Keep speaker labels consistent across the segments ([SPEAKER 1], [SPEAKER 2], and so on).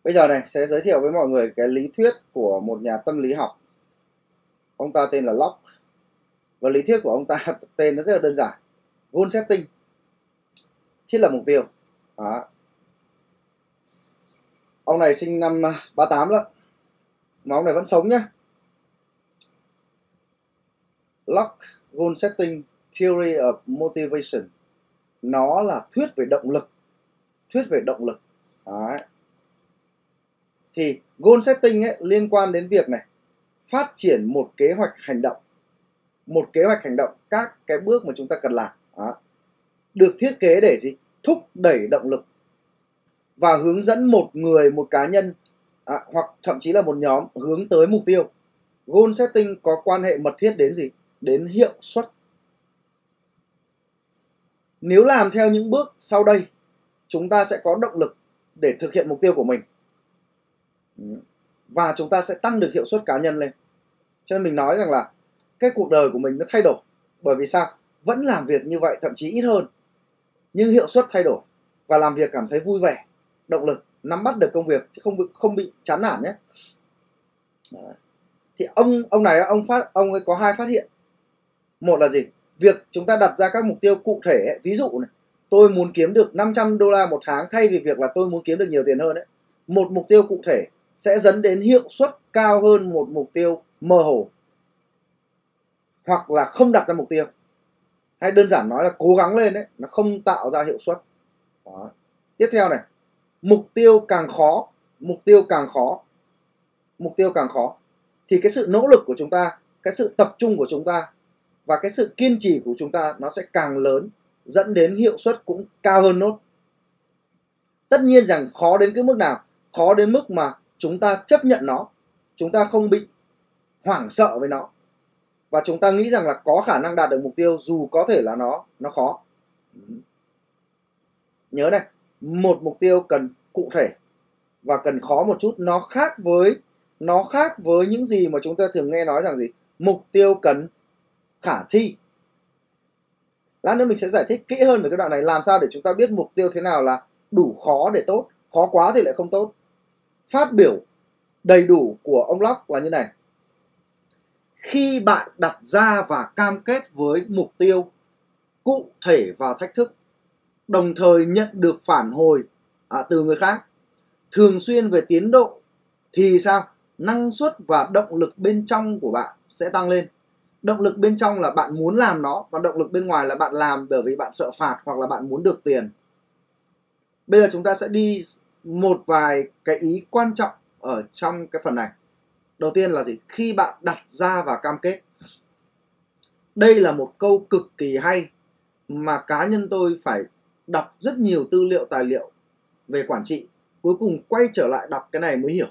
[SPEAKER 1] Bây giờ này sẽ giới thiệu với mọi người cái lý thuyết của một nhà tâm lý học. Ông ta tên là Locke. Và lý thuyết của ông ta tên nó rất là đơn giản. Goal setting, thiết lập mục tiêu. Đó. Ông này sinh năm 38 đó, mà ông này vẫn sống nhá. Locke Goal Setting Theory of Motivation. Nó là thuyết về động lực. Thuyết về động lực. Đấy. Thì goal setting ấy, liên quan đến việc này phát triển một kế hoạch hành động. Một kế hoạch hành động, các cái bước mà chúng ta cần làm. Đó. Được thiết kế để gì? Thúc đẩy động lực và hướng dẫn một người, một cá nhân hoặc thậm chí là một nhóm hướng tới mục tiêu. Goal setting có quan hệ mật thiết đến gì? Đến hiệu suất. Nếu làm theo những bước sau đây, chúng ta sẽ có động lực để thực hiện mục tiêu của mình. Và chúng ta sẽ tăng được hiệu suất cá nhân lên. Cho nên mình nói rằng là cái cuộc đời của mình nó thay đổi. Bởi vì sao? Vẫn làm việc như vậy, thậm chí ít hơn, nhưng hiệu suất thay đổi. Và làm việc cảm thấy vui vẻ, động lực, nắm bắt được công việc, chứ không bị chán nản nhé. Đấy. Thì ông này ông ấy có hai phát hiện. Một là gì? Việc chúng ta đặt ra các mục tiêu cụ thể ấy, ví dụ này, tôi muốn kiếm được 500 đô la một tháng thay vì việc là tôi muốn kiếm được nhiều tiền hơn ấy. Một mục tiêu cụ thể sẽ dẫn đến hiệu suất cao hơn một mục tiêu mơ hồ. Hoặc là không đặt ra mục tiêu. Hay đơn giản nói là cố gắng lên ấy, nó không tạo ra hiệu suất. Đó. Tiếp theo này, mục tiêu càng khó thì cái sự nỗ lực của chúng ta, cái sự tập trung của chúng ta và cái sự kiên trì của chúng ta nó sẽ càng lớn, dẫn đến hiệu suất cũng cao hơn nốt. Tất nhiên rằng khó đến cái mức nào? Khó đến mức mà chúng ta chấp nhận nó, chúng ta không bị hoảng sợ với nó, và chúng ta nghĩ rằng là có khả năng đạt được mục tiêu dù có thể là nó khó. Nhớ này, một mục tiêu cần cụ thể và cần khó một chút. Nó khác với những gì mà chúng ta thường nghe nói rằng gì? Mục tiêu cần khả thi. Lát nữa mình sẽ giải thích kỹ hơn về cái đoạn này, làm sao để chúng ta biết mục tiêu thế nào là đủ khó để tốt, khó quá thì lại không tốt. Phát biểu đầy đủ của ông Locke là như này: khi bạn đặt ra và cam kết với mục tiêu cụ thể và thách thức, đồng thời nhận được phản hồi từ người khác thường xuyên về tiến độ, thì sao? Năng suất và động lực bên trong của bạn sẽ tăng lên. Động lực bên trong là bạn muốn làm nó, và động lực bên ngoài là bạn làm bởi vì bạn sợ phạt hoặc là bạn muốn được tiền. Bây giờ chúng ta sẽ đi một vài cái ý quan trọng ở trong cái phần này. Đầu tiên là gì? Khi bạn đặt ra và cam kết. Đây là một câu cực kỳ hay mà cá nhân tôi phải đọc rất nhiều tư liệu, tài liệu về quản trị. Cuối cùng quay trở lại đọc cái này mới hiểu.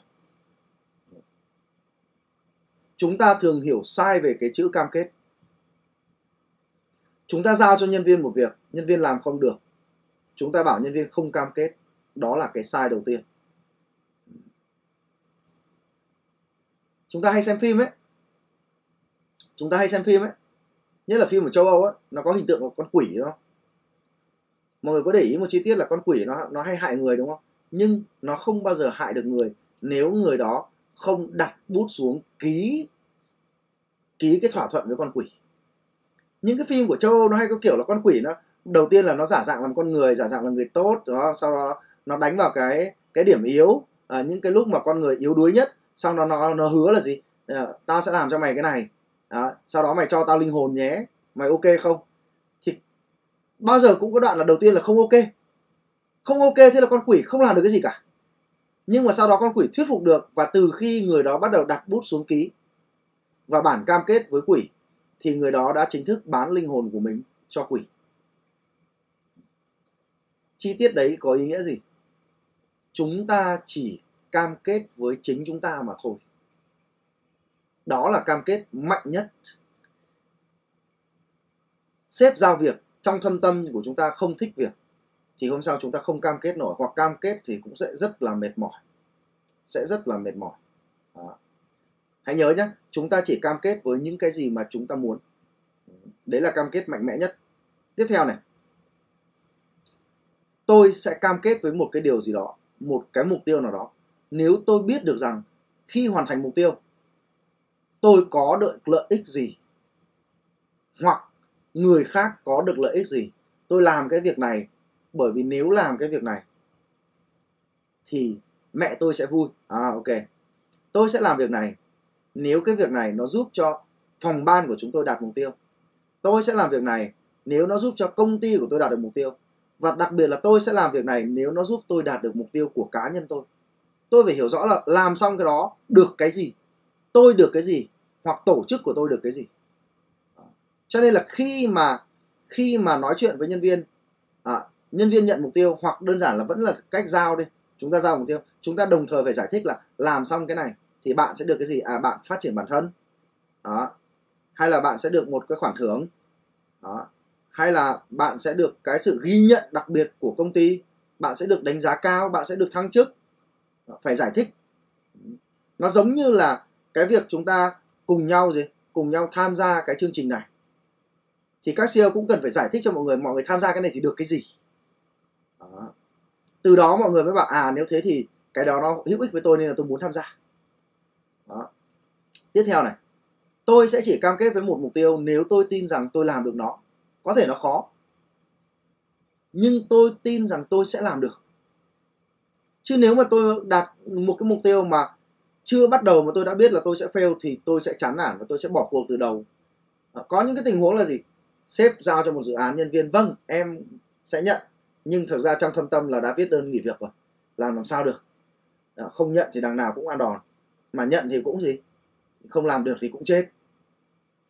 [SPEAKER 1] Chúng ta thường hiểu sai về cái chữ cam kết. Chúng ta giao cho nhân viên một việc, nhân viên làm không được, chúng ta bảo nhân viên không cam kết. Đó là cái sai đầu tiên. Chúng ta hay xem phim ấy. Nhất là phim ở châu Âu ấy, nó có hình tượng của con quỷ đúng không? Mọi người có để ý một chi tiết là con quỷ nó hay hại người đúng không? Nhưng nó không bao giờ hại được người nếu người đó không đặt bút xuống ký cái thỏa thuận với con quỷ. Những cái phim của châu Âu nó hay có kiểu là con quỷ nó đầu tiên là nó giả dạng làm con người, giả dạng là người tốt đó, sau đó nó đánh vào cái điểm yếu, những cái lúc mà con người yếu đuối nhất, xong đó nó hứa là gì? Tao sẽ làm cho mày cái này đó, sau đó mày cho tao linh hồn nhé, mày ok không? Thì bao giờ cũng có đoạn là đầu tiên là không ok, thế là con quỷ không làm được cái gì cả. Nhưng mà sau đó con quỷ thuyết phục được, và từ khi người đó bắt đầu đặt bút xuống ký và bản cam kết với quỷ, thì người đó đã chính thức bán linh hồn của mình cho quỷ. Chi tiết đấy có ý nghĩa gì? Chúng ta chỉ cam kết với chính chúng ta mà thôi. Đó là cam kết mạnh nhất. Sếp giao việc trong thâm tâm của chúng ta không thích việc, thì hôm sau chúng ta không cam kết nổi, hoặc cam kết thì cũng sẽ rất là mệt mỏi. Đó. Hãy nhớ nhé, chúng ta chỉ cam kết với những cái gì mà chúng ta muốn. Đấy là cam kết mạnh mẽ nhất. Tiếp theo này, tôi sẽ cam kết với một cái điều gì đó, một cái mục tiêu nào đó, nếu tôi biết được rằng khi hoàn thành mục tiêu tôi có được lợi ích gì, hoặc người khác có được lợi ích gì. Tôi làm cái việc này bởi vì nếu làm cái việc này thì mẹ tôi sẽ vui. Ok, tôi sẽ làm việc này nếu cái việc này nó giúp cho phòng ban của chúng tôi đạt mục tiêu. Tôi sẽ làm việc này nếu nó giúp cho công ty của tôi đạt được mục tiêu. Và đặc biệt là tôi sẽ làm việc này nếu nó giúp tôi đạt được mục tiêu của cá nhân tôi. Tôi phải hiểu rõ là làm xong cái đó được cái gì, tôi được cái gì, hoặc tổ chức của tôi được cái gì. Cho nên là khi mà nói chuyện với nhân viên, nhân viên nhận mục tiêu, hoặc đơn giản là vẫn là cách giao đi, chúng ta giao mục tiêu, chúng ta đồng thời phải giải thích là làm xong cái này thì bạn sẽ được cái gì. Bạn phát triển bản thân, hay là bạn sẽ được một cái khoản thưởng, hay là bạn sẽ được cái sự ghi nhận đặc biệt của công ty, bạn sẽ được đánh giá cao, bạn sẽ được thăng chức. Phải giải thích. Nó giống như là cái việc chúng ta cùng nhau tham gia cái chương trình này, thì các CEO cũng cần phải giải thích cho mọi người tham gia cái này thì được cái gì. Từ đó mọi người mới bảo nếu thế thì cái đó nó hữu ích với tôi nên là tôi muốn tham gia. Tiếp theo này, tôi sẽ chỉ cam kết với một mục tiêu nếu tôi tin rằng tôi làm được nó. Có thể nó khó, nhưng tôi tin rằng tôi sẽ làm được. Chứ nếu mà tôi đặt một cái mục tiêu mà chưa bắt đầu mà tôi đã biết là tôi sẽ fail thì tôi sẽ chán nản và tôi sẽ bỏ cuộc từ đầu. Có những cái tình huống là gì? Sếp giao cho một dự án, nhân viên vâng em sẽ nhận, nhưng thực ra trong thâm tâm là đã viết đơn nghỉ việc rồi, làm sao được. Không nhận thì đằng nào cũng ăn đòn, mà nhận thì cũng gì, không làm được thì cũng chết.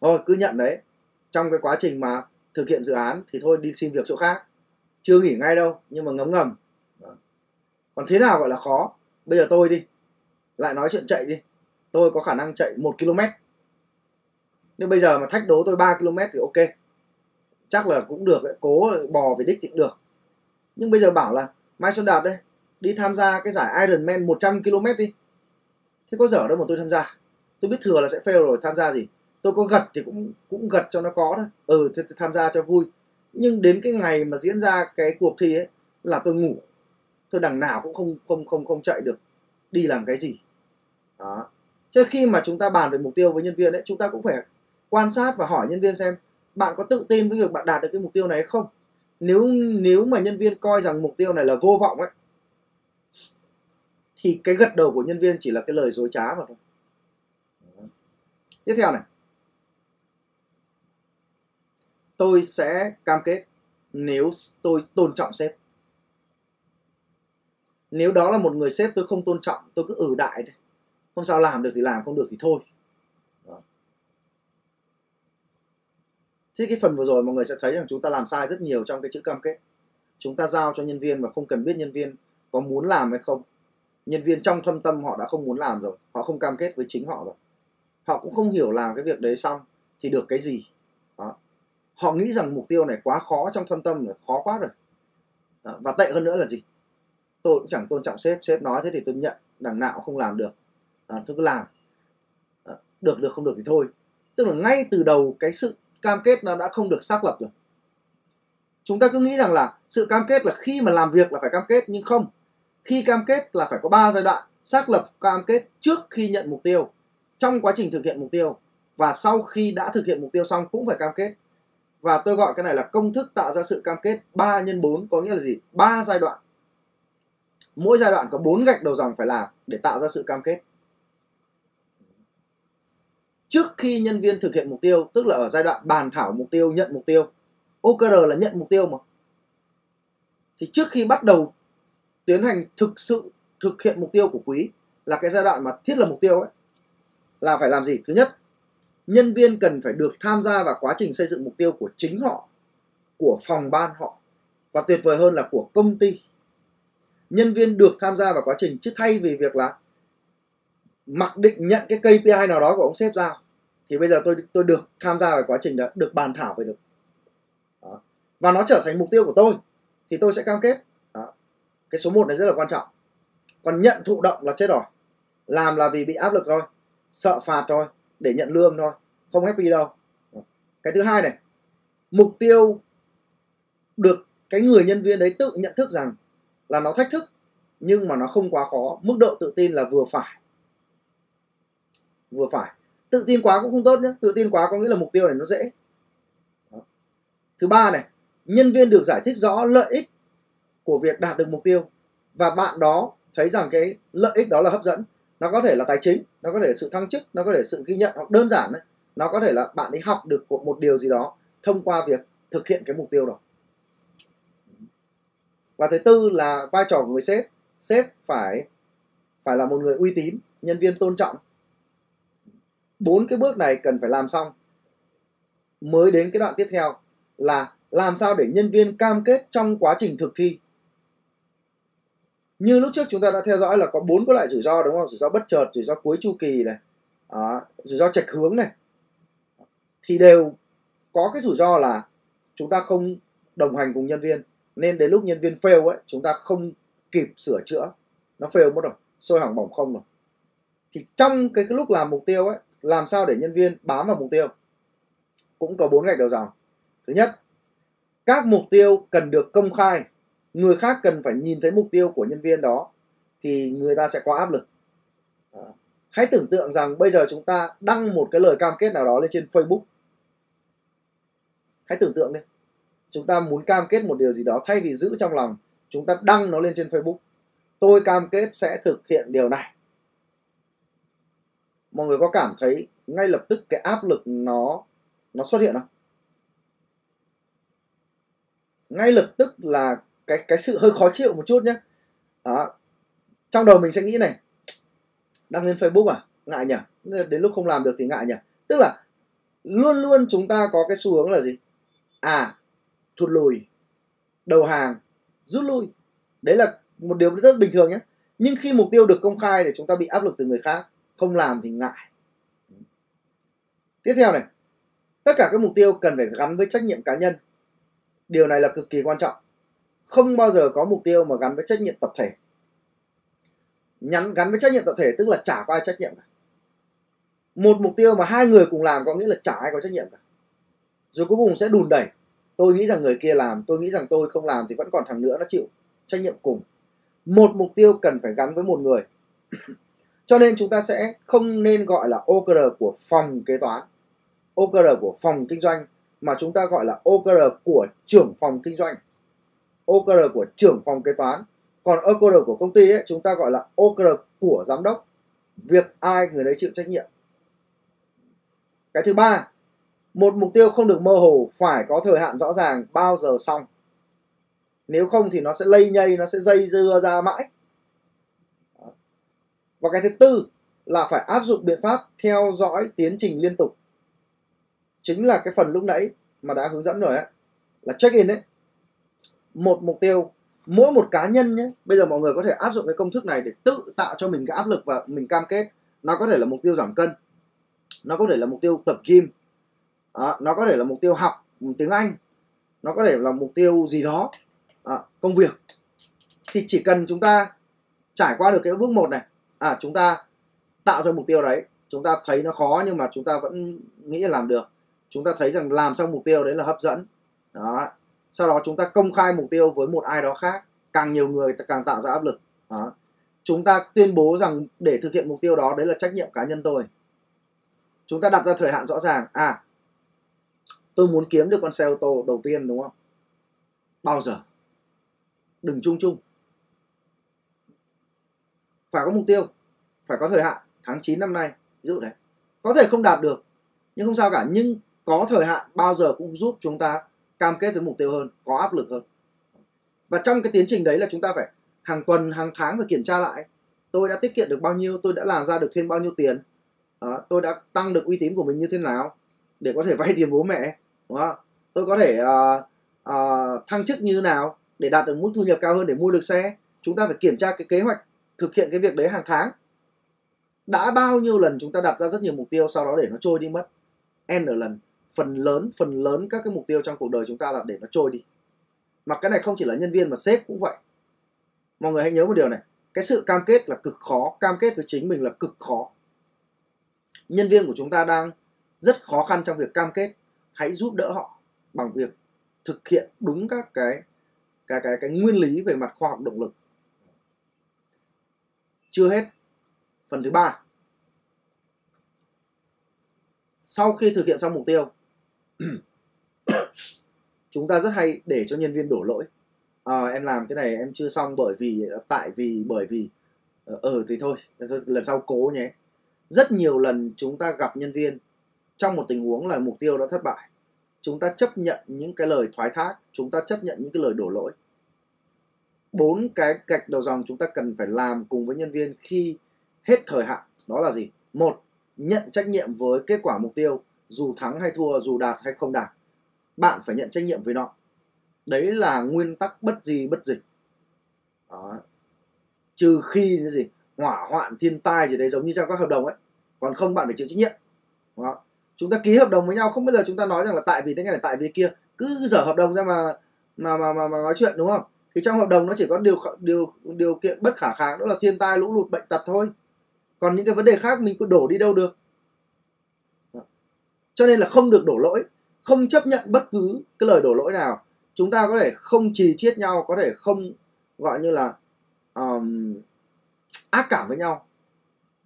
[SPEAKER 1] Thôi cứ nhận đấy. Trong cái quá trình mà thực hiện dự án thì thôi đi xin việc chỗ khác, chưa nghỉ ngay đâu nhưng mà ngấm ngầm. Còn thế nào gọi là khó? Bây giờ tôi đi, lại nói chuyện chạy đi, tôi có khả năng chạy 1 km, nhưng bây giờ mà thách đố tôi 3 km thì ok, chắc là cũng được đấy, cố bò về đích thì cũng được. Nhưng bây giờ bảo là Mai Xuân Đạt đây, đi tham gia cái giải Ironman 100 km đi, thế có dở đâu mà tôi tham gia. Tôi biết thừa là sẽ fail rồi, tham gia gì. Tôi có gật thì cũng gật cho nó có thôi. Thế tham gia cho vui. Nhưng đến cái ngày mà diễn ra cái cuộc thi ấy là tôi ngủ, tôi đằng nào cũng không chạy được, đi làm cái gì. Đó. Chứ khi mà chúng ta bàn về mục tiêu với nhân viên ấy, chúng ta cũng phải quan sát và hỏi nhân viên xem bạn có tự tin với việc bạn đạt được cái mục tiêu này hay không. Nếu mà nhân viên coi rằng mục tiêu này là vô vọng ấy, thì cái gật đầu của nhân viên chỉ là cái lời dối trá mà thôi. Tiếp theo này, tôi sẽ cam kết nếu tôi tôn trọng sếp. Nếu đó là một người sếp tôi không tôn trọng, tôi cứ đại đấy, không sao, làm được thì làm, không được thì thôi. Đó. Thế cái phần vừa rồi mọi người sẽ thấy rằng chúng ta làm sai rất nhiều trong cái chữ cam kết. Chúng ta giao cho nhân viên mà không cần biết nhân viên có muốn làm hay không. Nhân viên trong thâm tâm họ đã không muốn làm rồi, họ không cam kết với chính họ rồi. Họ cũng không hiểu làm cái việc đấy xong thì được cái gì. Đó. Họ nghĩ rằng mục tiêu này quá khó, trong thâm tâm là khó quá rồi. Đó. Và tệ hơn nữa là gì? Tôi cũng chẳng tôn trọng sếp, sếp nói thế thì tôi nhận, đằng nào cũng không làm được. Tôi cứ làm. Được không được thì thôi. Tức là ngay từ đầu cái sự cam kết nó đã không được xác lập rồi. Chúng ta cứ nghĩ rằng là sự cam kết là khi mà làm việc là phải cam kết, nhưng không. Khi cam kết là phải có 3 giai đoạn. Xác lập cam kết trước khi nhận mục tiêu, trong quá trình thực hiện mục tiêu, và sau khi đã thực hiện mục tiêu xong cũng phải cam kết. Và tôi gọi cái này là công thức tạo ra sự cam kết 3x4, có nghĩa là gì? 3 giai đoạn. Mỗi giai đoạn có 4 gạch đầu dòng phải làm để tạo ra sự cam kết. Trước khi nhân viên thực hiện mục tiêu, tức là ở giai đoạn bàn thảo mục tiêu, nhận mục tiêu, OKR là nhận mục tiêu mà, thì trước khi bắt đầu tiến hành thực sự thực hiện mục tiêu của quý, là cái giai đoạn mà thiết lập mục tiêu ấy, là phải làm gì? Thứ nhất, nhân viên cần phải được tham gia vào quá trình xây dựng mục tiêu của chính họ, của phòng ban họ, và tuyệt vời hơn là của công ty. Nhân viên được tham gia vào quá trình, chứ thay vì việc là mặc định nhận cái KPI nào đó của ông sếp giao, thì bây giờ tôi được tham gia vào quá trình đó, được bàn thảo về được đó. Và nó trở thành mục tiêu của tôi thì tôi sẽ cam kết đó. Cái số 1 này rất là quan trọng. Còn nhận thụ động là chết rồi. Làm là vì bị áp lực thôi, sợ phạt thôi, để nhận lương thôi, không happy đâu. Cái thứ hai này, mục tiêu được cái người nhân viên đấy tự nhận thức rằng là nó thách thức, nhưng mà nó không quá khó. Mức độ tự tin là vừa phải. Vừa phải. Tự tin quá cũng không tốt nhé. Tự tin quá có nghĩa là mục tiêu này nó dễ. Đó. Thứ ba này, nhân viên được giải thích rõ lợi ích của việc đạt được mục tiêu và bạn đó thấy rằng cái lợi ích đó là hấp dẫn. Nó có thể là tài chính, nó có thể là sự thăng chức, nó có thể là sự ghi nhận, hoặc đơn giản đấy, nó có thể là bạn ấy học được một điều gì đó thông qua việc thực hiện cái mục tiêu đó. Và thứ tư là vai trò của người sếp. Sếp phải là một người uy tín, nhân viên tôn trọng. 4 cái bước này cần phải làm xong mới đến cái đoạn tiếp theo là làm sao để nhân viên cam kết trong quá trình thực thi. Như lúc trước chúng ta đã theo dõi là có 4 cái loại rủi ro, đúng không? Rủi ro bất chợt, rủi ro cuối chu kỳ này, rủi ro chệch hướng này. Thì đều có cái rủi ro là chúng ta không đồng hành cùng nhân viên, nên đến lúc nhân viên fail ấy, chúng ta không kịp sửa chữa, nó fail mất rồi, sôi hỏng bỏng không rồi. Thì trong cái lúc làm mục tiêu ấy, làm sao để nhân viên bám vào mục tiêu, cũng có 4 gạch đầu dòng. Thứ nhất, các mục tiêu cần được công khai. Người khác cần phải nhìn thấy mục tiêu của nhân viên đó thì người ta sẽ có áp lực. Hãy tưởng tượng rằng bây giờ chúng ta đăng một cái lời cam kết nào đó lên trên Facebook. Hãy tưởng tượng đi, chúng ta muốn cam kết một điều gì đó, thay vì giữ trong lòng, chúng ta đăng nó lên trên Facebook. Tôi cam kết sẽ thực hiện điều này. Mọi người có cảm thấy ngay lập tức cái áp lực nó xuất hiện không? Ngay lập tức là cái sự hơi khó chịu một chút nhé. Đó. Trong đầu mình sẽ nghĩ này, đăng lên Facebook à? Ngại nhỉ? Đến lúc không làm được thì ngại nhỉ? Tức là luôn luôn chúng ta có cái xu hướng là gì? Thụt lùi, đầu hàng, rút lui. Đấy là một điều rất bình thường nhé. Nhưng khi mục tiêu được công khai thì chúng ta bị áp lực từ người khác. Không làm thì ngại. Tiếp theo này, tất cả các mục tiêu cần phải gắn với trách nhiệm cá nhân. Điều này là cực kỳ quan trọng. Không bao giờ có mục tiêu mà gắn với trách nhiệm tập thể. Gắn với trách nhiệm tập thể tức là chả có ai trách nhiệm cả. Một mục tiêu mà 2 người cùng làm có nghĩa là chả ai có trách nhiệm cả. Rồi cuối cùng sẽ đùn đẩy. Tôi nghĩ rằng người kia làm, tôi nghĩ rằng tôi không làm thì vẫn còn thằng nữa nó chịu trách nhiệm cùng. Một mục tiêu cần phải gắn với một người. Cho nên chúng ta sẽ không nên gọi là OKR của phòng kế toán, OKR của phòng kinh doanh, mà chúng ta gọi là OKR của trưởng phòng kinh doanh, OKR của trưởng phòng kế toán. Còn OKR của công ty ấy, chúng ta gọi là OKR của giám đốc. Việc ai người đấy chịu trách nhiệm. Cái thứ ba, một mục tiêu không được mơ hồ, phải có thời hạn rõ ràng bao giờ xong. Nếu không thì nó sẽ lây nhây, nó sẽ dây dưa ra mãi. Và cái thứ tư là phải áp dụng biện pháp theo dõi tiến trình liên tục. Chính là cái phần lúc nãy mà đã hướng dẫn rồi ấy, là check-in đấy. Một mục tiêu, mỗi một cá nhân nhé, bây giờ mọi người có thể áp dụng cái công thức này để tự tạo cho mình cái áp lực và mình cam kết. Nó có thể là mục tiêu giảm cân, nó có thể là mục tiêu tập gym, nó có thể là mục tiêu học tiếng Anh, nó có thể là mục tiêu gì đó, công việc. Thì chỉ cần chúng ta trải qua được cái bước 1 này, chúng ta tạo ra mục tiêu đấy, chúng ta thấy nó khó nhưng mà chúng ta vẫn nghĩ là làm được. Chúng ta thấy rằng làm xong mục tiêu đấy là hấp dẫn. Đó. Sau đó chúng ta công khai mục tiêu với một ai đó khác. Càng nhiều người càng tạo ra áp lực. Đó. Chúng ta tuyên bố rằng để thực hiện mục tiêu đó, đấy là trách nhiệm cá nhân tôi. Chúng ta đặt ra thời hạn rõ ràng. Tôi muốn kiếm được con xe ô tô đầu tiên, đúng không? Bao giờ? Đừng chung chung. Phải có mục tiêu, phải có thời hạn. Tháng 9 năm nay, ví dụ đấy. Có thể không đạt được, nhưng không sao cả. Nhưng có thời hạn bao giờ cũng giúp chúng ta cam kết với mục tiêu hơn, có áp lực hơn. Và trong cái tiến trình đấy là chúng ta phải hàng tuần, hàng tháng phải kiểm tra lại. Tôi đã tiết kiệm được bao nhiêu, tôi đã làm ra được thêm bao nhiêu tiền, tôi đã tăng được uy tín của mình như thế nào để có thể vay tiền bố mẹ, đúng không? Tôi có thể thăng chức như thế nào để đạt được mức thu nhập cao hơn để mua được xe. Chúng ta phải kiểm tra cái kế hoạch thực hiện cái việc đấy hàng tháng. Đã bao nhiêu lần chúng ta đặt ra rất nhiều mục tiêu, sau đó để nó trôi đi mất n lần. Phần lớn các cái mục tiêu trong cuộc đời chúng ta là để nó trôi đi. Mà cái này không chỉ là nhân viên mà sếp cũng vậy. Mọi người hãy nhớ một điều này, cái sự cam kết là cực khó, cam kết với chính mình là cực khó. Nhân viên của chúng ta đang rất khó khăn trong việc cam kết. Hãy giúp đỡ họ bằng việc thực hiện đúng các cái nguyên lý về mặt khoa học động lực. Chưa hết. Phần thứ ba, sau khi thực hiện xong mục tiêu chúng ta rất hay để cho nhân viên đổ lỗi. Em làm cái này em chưa xong bởi vì thì thôi lần sau cố nhé. Rất nhiều lần chúng ta gặp nhân viên trong một tình huống là mục tiêu đã thất bại, chúng ta chấp nhận những cái lời thoái thác, chúng ta chấp nhận những cái lời đổ lỗi. 4 cái gạch đầu dòng chúng ta cần phải làm cùng với nhân viên khi hết thời hạn đó là gì? 1. Nhận trách nhiệm với kết quả mục tiêu, dù thắng hay thua, dù đạt hay không đạt, bạn phải nhận trách nhiệm với nó. Đấy là nguyên tắc bất di bất dịch. Đó. Trừ khi cái gì hỏa hoạn thiên tai gì đấy giống như trong các hợp đồng ấy, còn không bạn phải chịu trách nhiệm. Đó. Chúng ta ký hợp đồng với nhau không bao giờ chúng ta nói rằng là tại vì thế này tại vì kia, cứ dở hợp đồng ra mà nói chuyện, đúng không? Thì trong hợp đồng nó chỉ có điều kiện bất khả kháng, đó là thiên tai lũ lụt bệnh tật thôi. Còn những cái vấn đề khác mình cứ đổ đi đâu được. Đó. Cho nên là không được đổ lỗi, không chấp nhận bất cứ cái lời đổ lỗi nào. Chúng ta có thể không chì chiết nhau, có thể không gọi như là ác cảm với nhau,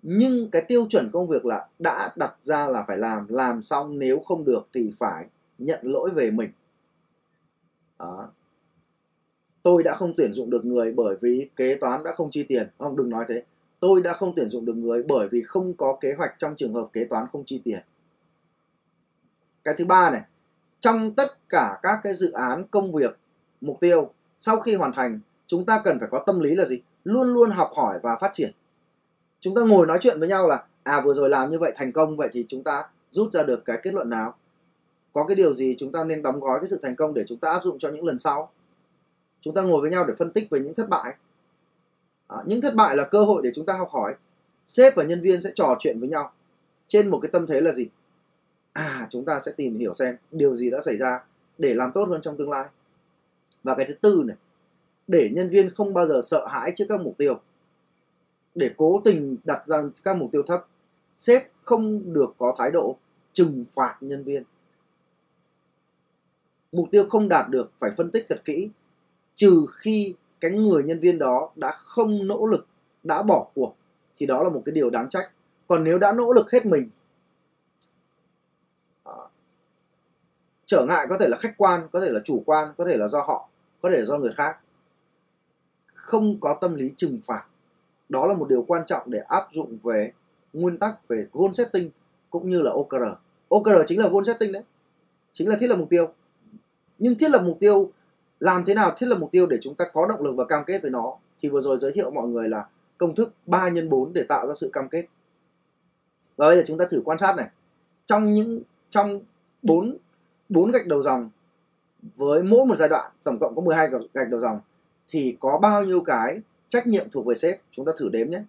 [SPEAKER 1] nhưng cái tiêu chuẩn công việc là đã đặt ra là phải làm xong, nếu không được thì phải nhận lỗi về mình. Đó. Tôi đã không tuyển dụng được người bởi vì kế toán đã không chi tiền. Không, đừng nói thế. Tôi đã không tuyển dụng được người bởi vì không có kế hoạch trong trường hợp kế toán không chi tiền. Cái thứ ba này, trong tất cả các cái dự án công việc, mục tiêu, sau khi hoàn thành, chúng ta cần phải có tâm lý là gì? Luôn luôn học hỏi và phát triển. Chúng ta ngồi nói chuyện với nhau là vừa rồi làm như vậy thành công, vậy thì chúng ta rút ra được cái kết luận nào? Có cái điều gì chúng ta nên đóng gói cái sự thành công để chúng ta áp dụng cho những lần sau? Chúng ta ngồi với nhau để phân tích về những thất bại. Những thất bại là cơ hội để chúng ta học hỏi. Sếp và nhân viên sẽ trò chuyện với nhau trên một cái tâm thế là gì? Chúng ta sẽ tìm hiểu xem điều gì đã xảy ra để làm tốt hơn trong tương lai. Và cái thứ tư này, để nhân viên không bao giờ sợ hãi trước các mục tiêu, để cố tình đặt ra các mục tiêu thấp. Sếp không được có thái độ trừng phạt nhân viên. Mục tiêu không đạt được phải phân tích thật kỹ, trừ khi cái người nhân viên đó đã không nỗ lực, đã bỏ cuộc, thì đó là một cái điều đáng trách. Còn nếu đã nỗ lực hết mình, trở ngại có thể là khách quan, có thể là chủ quan, có thể là do họ, có thể là do người khác, không có tâm lý trừng phạt. Đó là một điều quan trọng để áp dụng về nguyên tắc về goal setting cũng như là OKR. OKR chính là goal setting đấy, chính là thiết lập mục tiêu. Nhưng thiết lập mục tiêu, làm thế nào thiết lập mục tiêu để chúng ta có động lực và cam kết với nó? Thì vừa rồi giới thiệu mọi người là công thức 3x4 để tạo ra sự cam kết. Và bây giờ chúng ta thử quan sát này. Trong 4 gạch đầu dòng, với mỗi một giai đoạn tổng cộng có 12 gạch đầu dòng, thì có bao nhiêu cái trách nhiệm thuộc về sếp? Chúng ta thử đếm nhé.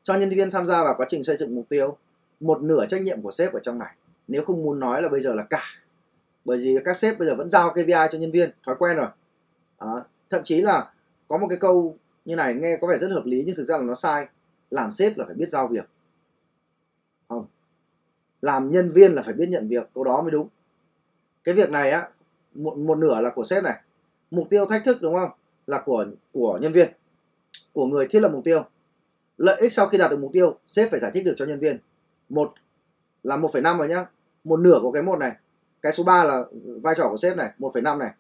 [SPEAKER 1] Cho nhân viên tham gia vào quá trình xây dựng mục tiêu, 1/2 trách nhiệm của sếp ở trong này. Nếu không muốn nói là bây giờ là cả. Bởi vì các sếp bây giờ vẫn giao KPI cho nhân viên, thói quen rồi. Thậm chí là có một cái câu như này nghe có vẻ rất hợp lý nhưng thực ra là nó sai. Làm sếp là phải biết giao việc. Không. Làm nhân viên là phải biết nhận việc, câu đó mới đúng. Cái việc này á, một nửa là của sếp này. Mục tiêu thách thức đúng không? Là của nhân viên, của người thiết lập mục tiêu. Lợi ích sau khi đạt được mục tiêu, sếp phải giải thích được cho nhân viên. Một là 1,5 rồi nhá. 1/2 của cái 1 này. Cái số 3 là vai trò của sếp này, 1,5 này.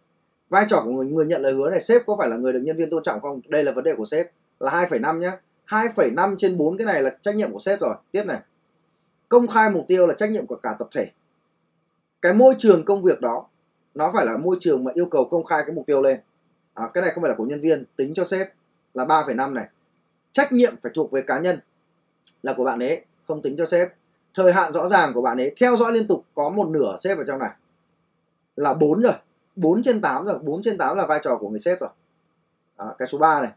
[SPEAKER 1] Vai trò của người nhận lời hứa này, sếp có phải là người được nhân viên tôn trọng không? Đây là vấn đề của sếp, là 2,5 nhá. 2,5 trên 4 cái này là trách nhiệm của sếp rồi. Tiếp này. Công khai mục tiêu là trách nhiệm của cả tập thể. Cái môi trường công việc đó nó phải là môi trường mà yêu cầu công khai cái mục tiêu lên. Cái này không phải là của nhân viên, tính cho sếp là 3,5 này. Trách nhiệm phải thuộc về cá nhân, là của bạn ấy, không tính cho sếp. Thời hạn rõ ràng của bạn ấy, theo dõi liên tục, có 1/2 sếp ở trong này, là 4 rồi, 4/8 rồi. 4/8 là vai trò của người sếp rồi. Cái số 3 này,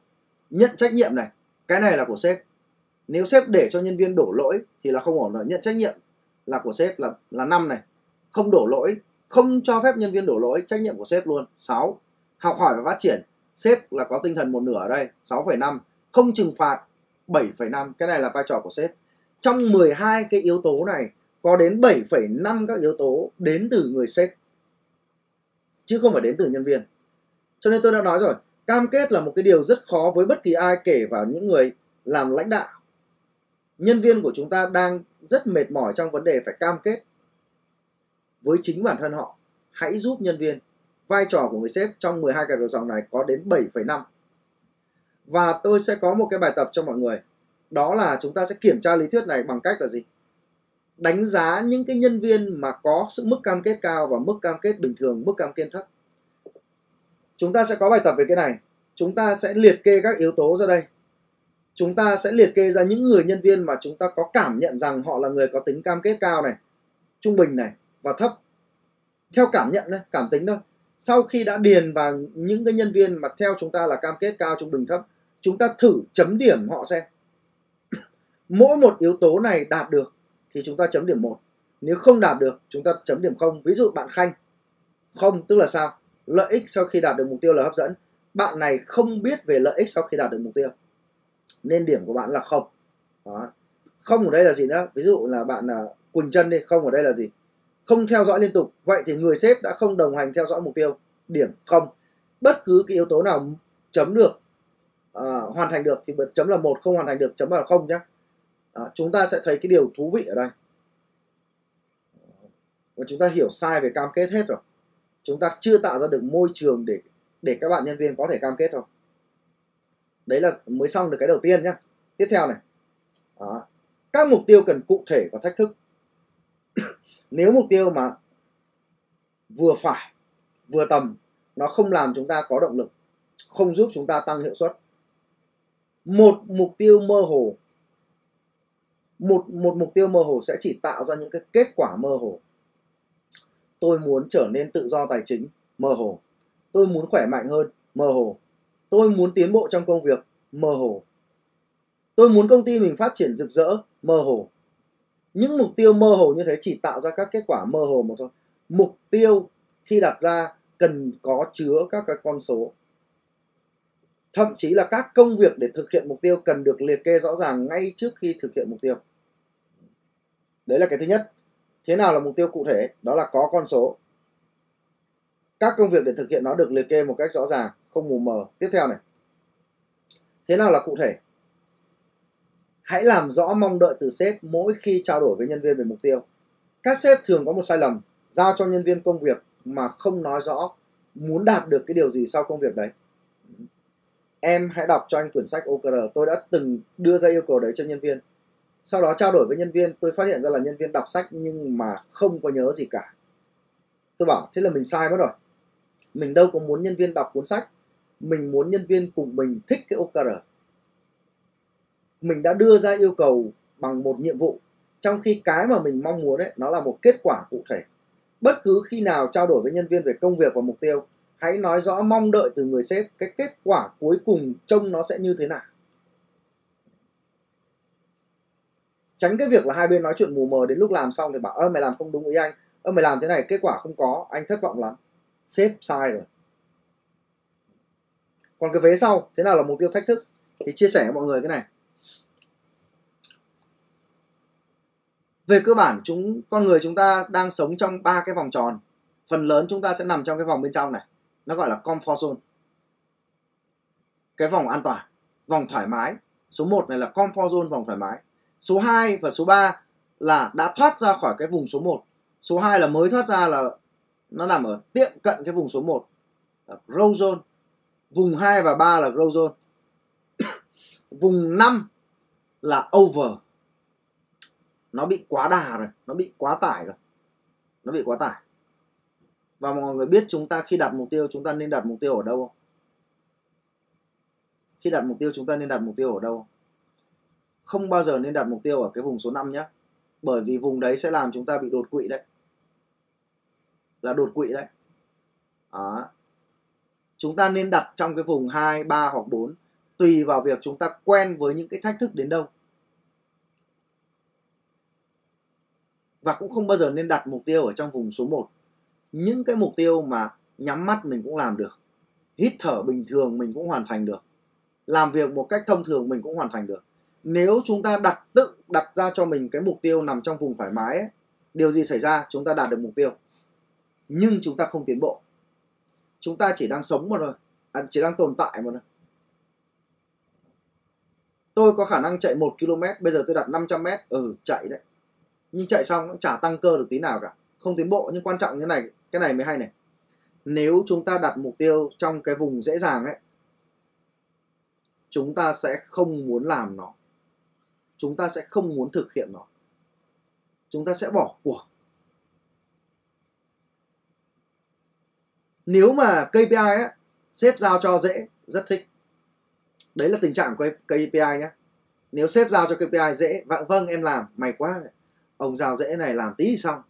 [SPEAKER 1] nhận trách nhiệm này, cái này là của sếp. Nếu sếp để cho nhân viên đổ lỗi thì là không ổn rồi. Nhận trách nhiệm là của sếp là 5 này. Không đổ lỗi, không cho phép nhân viên đổ lỗi, trách nhiệm của sếp luôn. 6. Học hỏi và phát triển, sếp là có tinh thần 1/2 ở đây, 6,5. Không trừng phạt, 7,5. Cái này là vai trò của sếp. Trong 12 cái yếu tố này, có đến 7,5 các yếu tố đến từ người sếp, chứ không phải đến từ nhân viên. Cho nên tôi đã nói rồi, Cam kết là một cái điều rất khó với bất kỳ ai, kể cả những người làm lãnh đạo. Nhân viên của chúng ta đang rất mệt mỏi trong vấn đề phải cam kết với chính bản thân họ. Hãy giúp nhân viên. Vai trò của người sếp trong 12 cái đầu dòng này có đến 7,5. Và tôi sẽ có một cái bài tập cho mọi người. Đó là chúng ta sẽ kiểm tra lý thuyết này bằng cách là gì? Đánh giá những cái nhân viên mà có sự mức cam kết cao và mức cam kết bình thường, mức cam kết thấp. Chúng ta sẽ có bài tập về cái này. Chúng ta sẽ liệt kê các yếu tố ra đây. Chúng ta sẽ liệt kê ra những người nhân viên mà chúng ta có cảm nhận rằng họ là người có tính cam kết cao này, trung bình này và thấp. Theo cảm nhận đấy, cảm tính thôi. Sau khi đã điền vào những cái nhân viên mà theo chúng ta là cam kết cao, trung bình, thấp, chúng ta thử chấm điểm họ xem. Mỗi một yếu tố này đạt được thì chúng ta chấm điểm 1. Nếu không đạt được, chúng ta chấm điểm 0. Ví dụ bạn Khanh. Không tức là sao? Lợi ích sau khi đạt được mục tiêu là hấp dẫn. Bạn này không biết về lợi ích sau khi đạt được mục tiêu, nên điểm của bạn là 0. Đó. Không ở đây là gì nữa? Ví dụ là bạn là Quỳnh Trân đi. Không ở đây là gì? Không theo dõi liên tục. Vậy thì người sếp đã không đồng hành theo dõi mục tiêu, điểm 0. Bất cứ cái yếu tố nào chấm được, hoàn thành được thì chấm là 1, không hoàn thành được chấm là 0 nhé. Chúng ta sẽ thấy cái điều thú vị ở đây. Và chúng ta hiểu sai về cam kết hết rồi. Chúng ta chưa tạo ra được môi trường để các bạn nhân viên có thể cam kết rồi. Đấy là mới xong được cái đầu tiên nhé. Tiếp theo này. Đó. Các mục tiêu cần cụ thể và thách thức. Nếu mục tiêu mà vừa phải, vừa tầm, nó không làm chúng ta có động lực, không giúp chúng ta tăng hiệu suất. Một mục tiêu mơ hồ, một mục tiêu mơ hồ sẽ chỉ tạo ra những cái kết quả mơ hồ. Tôi muốn trở nên tự do tài chính, mơ hồ. Tôi muốn khỏe mạnh hơn, mơ hồ. Tôi muốn tiến bộ trong công việc, mơ hồ. Tôi muốn công ty mình phát triển rực rỡ, mơ hồ. Những mục tiêu mơ hồ như thế chỉ tạo ra các kết quả mơ hồ mà thôi. Mục tiêu khi đặt ra cần có chứa các cái con số. Thậm chí là các công việc để thực hiện mục tiêu cần được liệt kê rõ ràng ngay trước khi thực hiện mục tiêu. Đấy là cái thứ nhất. Thế nào là mục tiêu cụ thể? Đó là có con số. Các công việc để thực hiện nó được liệt kê một cách rõ ràng, không mù mờ. Tiếp theo này. Thế nào là cụ thể? Hãy làm rõ mong đợi từ sếp mỗi khi trao đổi với nhân viên về mục tiêu. Các sếp thường có một sai lầm, giao cho nhân viên công việc mà không nói rõ muốn đạt được cái điều gì sau công việc đấy. Em hãy đọc cho anh quyển sách OKR. Tôi đã từng đưa ra yêu cầu đấy cho nhân viên. Sau đó trao đổi với nhân viên, tôi phát hiện ra là nhân viên đọc sách nhưng mà không có nhớ gì cả. Tôi bảo thế là mình sai mất rồi. Mình đâu có muốn nhân viên đọc cuốn sách. Mình muốn nhân viên cùng mình thích cái OKR. Mình đã đưa ra yêu cầu bằng một nhiệm vụ, trong khi cái mà mình mong muốn ấy, nó là một kết quả cụ thể. Bất cứ khi nào trao đổi với nhân viên về công việc và mục tiêu, hãy nói rõ mong đợi từ người sếp, cái kết quả cuối cùng trông nó sẽ như thế nào. Tránh cái việc là hai bên nói chuyện mù mờ, đến lúc làm xong thì bảo mày làm không đúng ý anh, mày làm thế này kết quả không có, anh thất vọng lắm. Sếp sai rồi. Còn cái vế sau, thế nào là mục tiêu thách thức, thì chia sẻ với mọi người cái này. Về cơ bản con người chúng ta đang sống trong 3 cái vòng tròn. Phần lớn chúng ta sẽ nằm trong cái vòng bên trong này, nó gọi là comfort zone, cái vòng an toàn, vòng thoải mái. Số 1 này là comfort zone, vòng thoải mái. Số 2 và số 3 là đã thoát ra khỏi cái vùng số 1. Số 2 là mới thoát ra, là nó nằm ở tiệm cận cái vùng số 1, growth zone. Vùng 2 và 3 là growth zone. Vùng 5 là over. Nó bị quá đà rồi, nó bị quá tải rồi. Nó bị quá tải. Và mọi người biết chúng ta khi đặt mục tiêu, chúng ta nên đặt mục tiêu ở đâu không? Khi đặt mục tiêu chúng ta nên đặt mục tiêu ở đâu? Không bao giờ nên đặt mục tiêu ở cái vùng số 5 nhé. Bởi vì vùng đấy sẽ làm chúng ta bị đột quỵ đấy. Là đột quỵ đấy. Đó. Chúng ta nên đặt trong cái vùng 2, 3 hoặc 4. Tùy vào việc chúng ta quen với những cái thách thức đến đâu. Và cũng không bao giờ nên đặt mục tiêu ở trong vùng số 1. Những cái mục tiêu mà nhắm mắt mình cũng làm được, hít thở bình thường mình cũng hoàn thành được, làm việc một cách thông thường mình cũng hoàn thành được. Nếu chúng ta tự đặt ra cho mình cái mục tiêu nằm trong vùng thoải mái ấy, điều gì xảy ra? Chúng ta đạt được mục tiêu nhưng chúng ta không tiến bộ. Chúng ta chỉ đang sống mà thôi. chỉ đang tồn tại mà. Tôi có khả năng chạy 1 km, bây giờ tôi đặt 500 m, chạy đấy. Nhưng chạy xong cũng chả tăng cơ được tí nào cả, không tiến bộ. Nhưng quan trọng như này, cái này mới hay này. Nếu chúng ta đặt mục tiêu trong cái vùng dễ dàng ấy, chúng ta sẽ không muốn làm nó, chúng ta sẽ không muốn thực hiện nó, chúng ta sẽ bỏ cuộc. Nếu mà KPI ấy, sếp giao cho dễ, rất thích. Đấy là tình trạng của KPI nhé. Nếu sếp giao cho KPI dễ, vâng em làm, may quá, ông giao dễ này làm tí thì xong,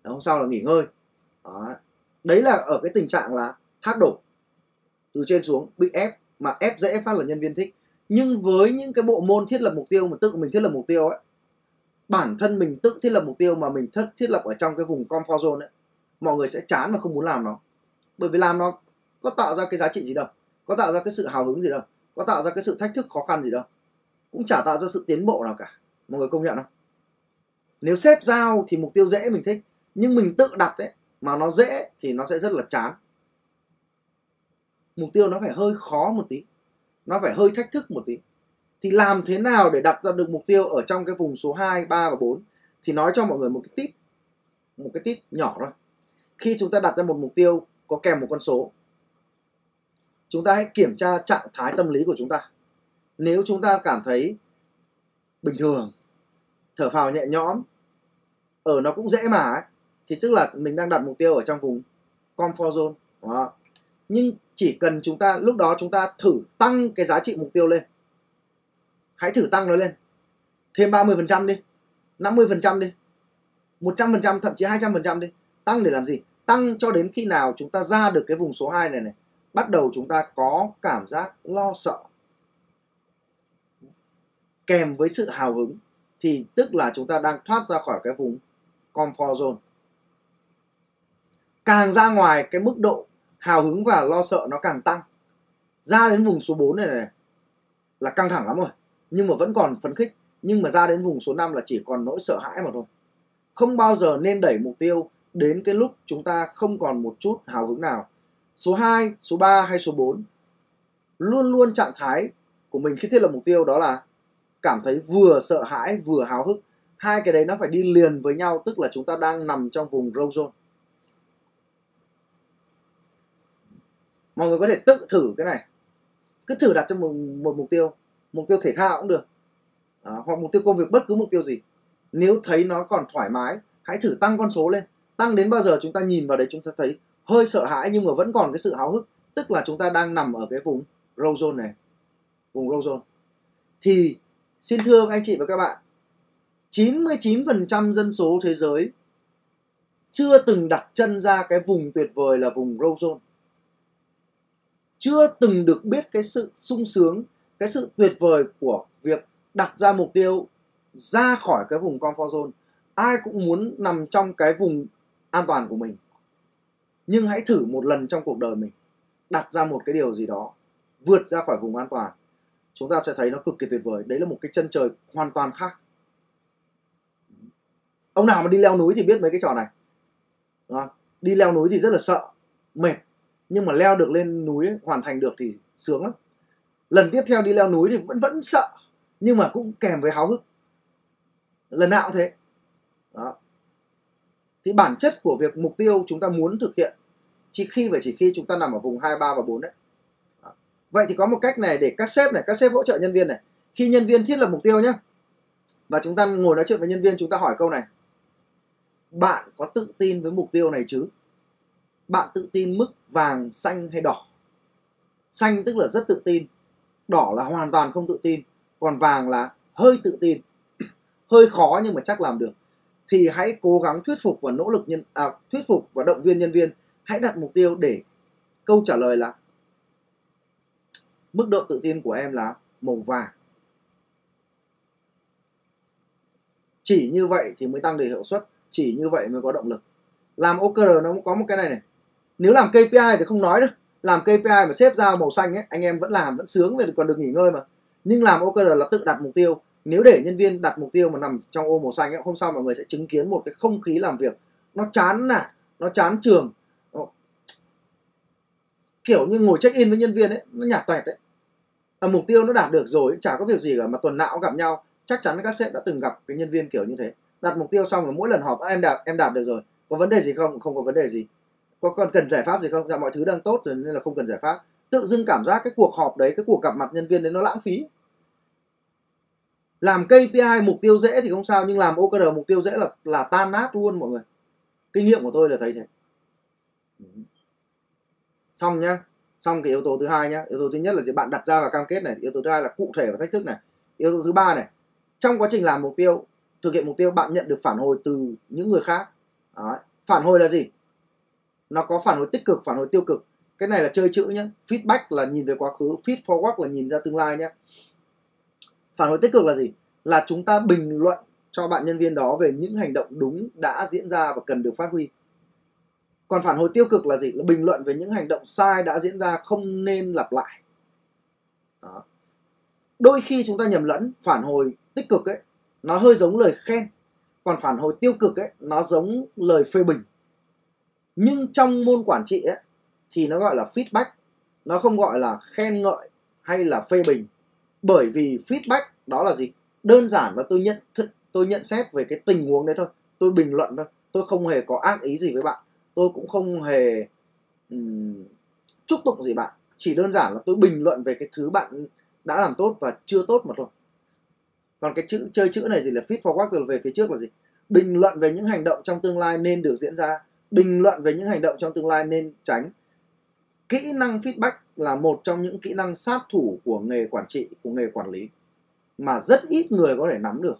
[SPEAKER 1] hôm sau là nghỉ ngơi. Đấy là ở cái tình trạng là thác đổ từ trên xuống, bị ép, mà ép dễ phát là nhân viên thích. Nhưng với những cái bộ môn thiết lập mục tiêu mà tự mình thiết lập mục tiêu ấy, bản thân mình tự thiết lập mục tiêu mà mình thiết lập ở trong cái vùng comfort zone ấy, mọi người sẽ chán và không muốn làm nó. Bởi vì làm nó có tạo ra cái giá trị gì đâu, có tạo ra cái sự hào hứng gì đâu, có tạo ra cái sự thách thức khó khăn gì đâu, cũng chả tạo ra sự tiến bộ nào cả. Mọi người công nhận không? Nếu sếp giao thì mục tiêu dễ mình thích, nhưng mình tự đặt ấy mà nó dễ thì nó sẽ rất là chán. Mục tiêu nó phải hơi khó một tí, nó phải hơi thách thức một tí. Thì làm thế nào để đặt ra được mục tiêu ở trong cái vùng số 2, 3 và 4? Thì nói cho mọi người một cái tip nhỏ thôi. Khi chúng ta đặt ra một mục tiêu có kèm một con số, chúng ta hãy kiểm tra trạng thái tâm lý của chúng ta. Nếu chúng ta cảm thấy bình thường, thở phào nhẹ nhõm, nó cũng dễ mà ấy, thì tức là mình đang đặt mục tiêu ở trong vùng comfort zone. Đó. Nhưng chỉ cần chúng ta lúc đó chúng ta thử tăng cái giá trị mục tiêu lên. Hãy thử tăng nó lên. Thêm 30% đi, 50% đi, 100%, thậm chí 200% đi. Tăng để làm gì? Tăng cho đến khi nào chúng ta ra được cái vùng số 2 này, bắt đầu chúng ta có cảm giác lo sợ kèm với sự hào hứng, thì tức là chúng ta đang thoát ra khỏi cái vùng comfort zone. Càng ra ngoài, cái mức độ hào hứng và lo sợ nó càng tăng. Ra đến vùng số 4 này là căng thẳng lắm rồi, nhưng mà vẫn còn phấn khích. Nhưng mà ra đến vùng số 5 là chỉ còn nỗi sợ hãi mà thôi. Không bao giờ nên đẩy mục tiêu đến cái lúc chúng ta không còn một chút hào hứng nào. Số 2, số 3 hay số 4, luôn luôn trạng thái của mình khi thiết lập mục tiêu đó là cảm thấy vừa sợ hãi vừa háo hức. Hai cái đấy nó phải đi liền với nhau, tức là chúng ta đang nằm trong vùng growth zone. Mọi người có thể tự thử cái này. Cứ thử đặt cho một mục tiêu thể thao cũng được, hoặc mục tiêu công việc, bất cứ mục tiêu gì. Nếu thấy nó còn thoải mái, hãy thử tăng con số lên. Tăng đến bao giờ chúng ta nhìn vào đấy chúng ta thấy hơi sợ hãi nhưng mà vẫn còn cái sự háo hức, tức là chúng ta đang nằm ở cái vùng growth zone này, vùng growth zone. Thì xin thưa anh chị và các bạn, 99% dân số thế giới chưa từng đặt chân ra cái vùng tuyệt vời là vùng growth zone. Chưa từng được biết cái sự sung sướng, cái sự tuyệt vời của việc đặt ra mục tiêu ra khỏi cái vùng comfort zone. Ai cũng muốn nằm trong cái vùng an toàn của mình. Nhưng hãy thử một lần trong cuộc đời mình, đặt ra một cái điều gì đó vượt ra khỏi vùng an toàn. Chúng ta sẽ thấy nó cực kỳ tuyệt vời. Đấy là một cái chân trời hoàn toàn khác. Ông nào mà đi leo núi thì biết mấy cái trò này. Đi leo núi thì rất là sợ, mệt. Nhưng mà leo được lên núi ấy, hoàn thành được thì sướng lắm. Lần tiếp theo đi leo núi thì vẫn sợ, nhưng mà cũng kèm với háo hức. Lần nào cũng thế. Đó. Thì bản chất của việc mục tiêu chúng ta muốn thực hiện chỉ khi chúng ta nằm ở vùng 2, 3 và 4 đấy. Đó. Vậy thì có một cách này để các sếp hỗ trợ nhân viên này. Khi nhân viên thiết lập mục tiêu nhé, và chúng ta ngồi nói chuyện với nhân viên, chúng ta hỏi câu này: bạn có tự tin với mục tiêu này chứ? Bạn tự tin mức vàng, xanh hay đỏ? Xanh tức là rất tự tin, đỏ là hoàn toàn không tự tin, còn vàng là hơi tự tin, hơi khó nhưng mà chắc làm được. Thì hãy cố gắng thuyết phục và động viên nhân viên. Hãy đặt mục tiêu để câu trả lời là mức độ tự tin của em là màu vàng. Chỉ như vậy thì mới tăng được hiệu suất, chỉ như vậy mới có động lực. Làm OKR nó cũng có một cái này. Nếu làm KPI thì không nói đâu. Làm KPI mà sếp giao màu xanh ấy, anh em vẫn làm, vẫn sướng, vì còn được nghỉ ngơi mà. Nhưng làm OKR là tự đặt mục tiêu. Nếu để nhân viên đặt mục tiêu mà nằm trong ô màu xanh ấy, hôm sau mọi người sẽ chứng kiến một cái không khí làm việc nó chán nản, nó chán trường. kiểu như ngồi check in với nhân viên ấy, nó nhạt toẹt đấy. Mục tiêu nó đạt được rồi, chả có việc gì cả, mà tuần nào cũng gặp nhau. Chắc chắn các sếp đã từng gặp cái nhân viên kiểu như thế. Đặt mục tiêu xong rồi mỗi lần họp, em đạt được rồi, có vấn đề gì không? Không có vấn đề gì. Còn cần giải pháp gì không? Dạ mọi thứ đang tốt rồi nên là không cần giải pháp. Tự dưng cảm giác cái cuộc họp đấy, cái cuộc gặp mặt nhân viên đấy nó lãng phí. Làm KPI mục tiêu dễ thì không sao, nhưng làm OKR mục tiêu dễ là tan nát luôn mọi người. Kinh nghiệm của tôi là thấy thế. Xong nhá. Xong cái yếu tố thứ hai nhá. Yếu tố thứ nhất là bạn đặt ra và cam kết này. Yếu tố thứ hai là cụ thể và thách thức này. Yếu tố thứ ba này, trong quá trình làm mục tiêu, thực hiện mục tiêu, bạn nhận được phản hồi từ những người khác. Đấy. Phản hồi là gì? Nó có phản hồi tích cực, phản hồi tiêu cực. Cái này là chơi chữ nhé. Feedback là nhìn về quá khứ, feed forward là nhìn ra tương lai nhé. Phản hồi tích cực là gì? Là chúng ta bình luận cho bạn nhân viên đó về những hành động đúng đã diễn ra và cần được phát huy. Còn phản hồi tiêu cực là gì? Là bình luận về những hành động sai đã diễn ra, không nên lặp lại. Đó. Đôi khi chúng ta nhầm lẫn, phản hồi tích cực ấy nó hơi giống lời khen, còn phản hồi tiêu cực ấy nó giống lời phê bình. Nhưng trong môn quản trị ấy thì nó gọi là feedback, nó không gọi là khen ngợi hay là phê bình. Bởi vì feedback đó là gì? Đơn giản là tôi nhận xét về cái tình huống đấy thôi, tôi bình luận thôi, tôi không hề có ác ý gì với bạn, tôi cũng không hề chúc tụng gì bạn, chỉ đơn giản là tôi bình luận về cái thứ bạn đã làm tốt và chưa tốt mà thôi. Còn cái chơi chữ này gì là feed forward, từ về phía trước là gì? Bình luận về những hành động trong tương lai nên được diễn ra, bình luận về những hành động trong tương lai nên tránh. Kỹ năng feedback là một trong những kỹ năng sát thủ của nghề quản trị, của nghề quản lý, mà rất ít người có thể nắm được.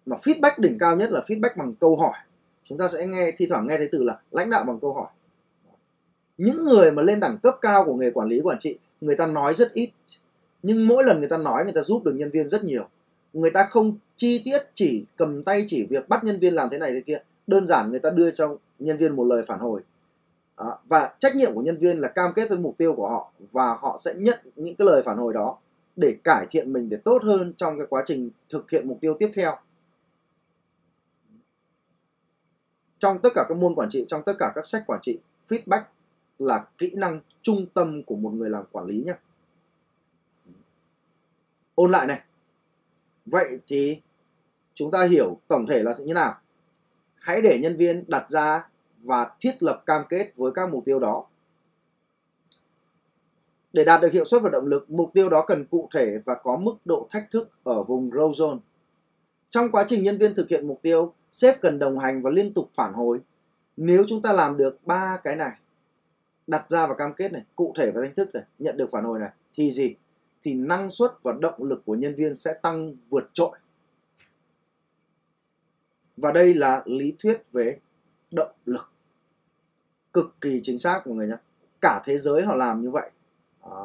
[SPEAKER 1] Mà feedback đỉnh cao nhất là feedback bằng câu hỏi. Chúng ta sẽ thi thoảng nghe thấy từ là lãnh đạo bằng câu hỏi. Những người mà lên đẳng cấp cao của nghề quản lý quản trị, người ta nói rất ít, nhưng mỗi lần người ta nói, người ta giúp được nhân viên rất nhiều. Người ta không chi tiết chỉ cầm tay chỉ việc bắt nhân viên làm thế này thế kia, đơn giản người ta đưa cho nhân viên một lời phản hồi. Đó. Và trách nhiệm của nhân viên là cam kết với mục tiêu của họ, và họ sẽ nhận những cái lời phản hồi đó để cải thiện mình, để tốt hơn trong cái quá trình thực hiện mục tiêu tiếp theo. Trong tất cả các môn quản trị, trong tất cả các sách quản trị, feedback là kỹ năng trung tâm của một người làm quản lý nhé. Ôn lại này. Vậy thì chúng ta hiểu tổng thể là như nào? Hãy để nhân viên đặt ra và thiết lập cam kết với các mục tiêu đó. Để đạt được hiệu suất và động lực, mục tiêu đó cần cụ thể và có mức độ thách thức ở vùng growth zone. Trong quá trình nhân viên thực hiện mục tiêu, sếp cần đồng hành và liên tục phản hồi. Nếu chúng ta làm được 3 cái này, đặt ra và cam kết này, cụ thể và thách thức này, nhận được phản hồi này, thì gì? Thì năng suất và động lực của nhân viên sẽ tăng vượt trội. Và đây là lý thuyết về động lực. Cực kỳ chính xác mọi người nhé. Cả thế giới họ làm như vậy.